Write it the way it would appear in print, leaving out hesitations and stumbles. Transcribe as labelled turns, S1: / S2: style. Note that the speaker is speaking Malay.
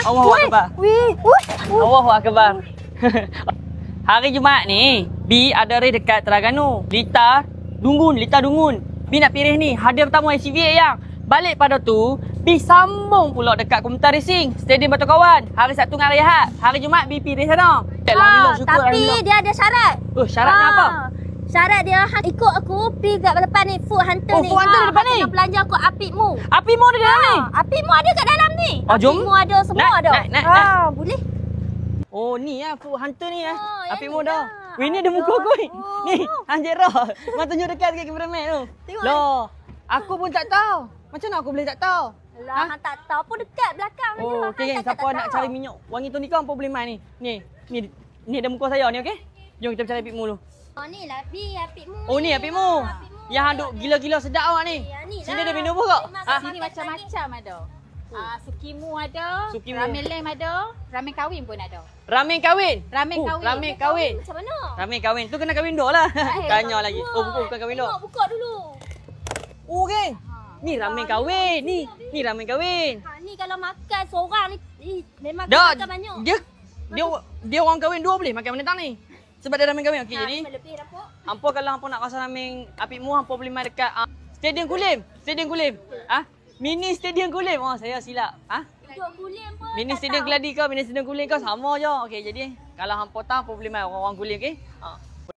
S1: Allahu Akbar.
S2: Wih.
S1: Allahu Akbar. Hari Jumaat ni, Bi ada race dekat Terengganu. Lita Dungun. Bi nak pilih ni, hadiah pertama SUV yang. Balik pada tu, Bi sambung pula dekat Komentar Racing, Stadium Batu Kawan. Hari Sabtu dengan hari Ahad. Hari Jumaat Bi pilih sana. Alhamdulillah, syukur.
S2: Tapi
S1: Alhamdulillah.
S2: dia ada syarat.
S1: Syaratnya apa?
S2: Syarat dia ikut aku pergi kat depan ni, Food Hunter ni.
S1: Food Hunter depan ni?
S2: Nak belanja aku apikmu.
S1: Api mu ada dalam ni?
S2: Apikmu ada kat dalam ni.
S1: Jom.
S2: Apikmu ada, semua ada.
S1: Naik.
S2: Boleh.
S1: Oh, ni lah Food Hunter ni lah.
S2: yang
S1: Api
S2: ni
S1: mu dah.
S2: lah.
S1: Weh, ni ada muka aku ni.
S2: Oh.
S1: Ni, Anjir Rah. Mak tunjuk dekat sikit kameraman tu.
S2: Tengok,
S1: Loh, aku pun tak tahu. Macam mana aku boleh tak tahu?
S2: Alah, hang tak tahu pun dekat belakang je.
S1: Oh, okey geng. Siapa nak cari minyak wangi tonika apa boleh mai ni. Ni ada muka saya ni, okey? Jom kita cari apikmu dulu.
S2: Oh, ni lah apikmu.
S1: Oh, ni apikmu. Yang duk gila-gila sedap awak ni.
S2: Ya, ni
S1: Sini
S2: lah.
S1: ada minum apa kak?
S3: Sini macam-macam ada. Sukimu ada,
S1: Sukimu.
S3: ramen lem ada, ramen kahwin pun ada.
S1: Ramen kahwin.
S3: Ramen kahwin.
S1: Ramen kahwin.
S2: Macam mana?
S1: Ramen kahwin. Tu kena kahwin dua lah. Tanya lagi. Oh, bukan kahwin dua.
S2: Tengok, buka dulu.
S1: Oh, geng. Ni ramen kahwin. Ni ramen kahwin.
S2: Ni kalau makan seorang ni, memang
S1: Dah,
S2: makan banyak.
S1: dia orang kahwin dua boleh makan benda ni. Sebab dia ramen kahwin. Okey, jadi
S2: Lebih dapat.
S1: hampa kalau hampa nak rasa ramen apikmu, hampa boleh mai dekat Stadium Kulim. Mini Stadium Kulim. Oh, saya silap.
S2: Duduk Gulim pun.
S1: Mini
S2: tak
S1: Stadium
S2: tahu.
S1: Keladi ke, Mini Stadium Kulim ke sama je. Okey, jadi kalau hampa tahu, hampa boleh mai orang-orang Kulim, okey?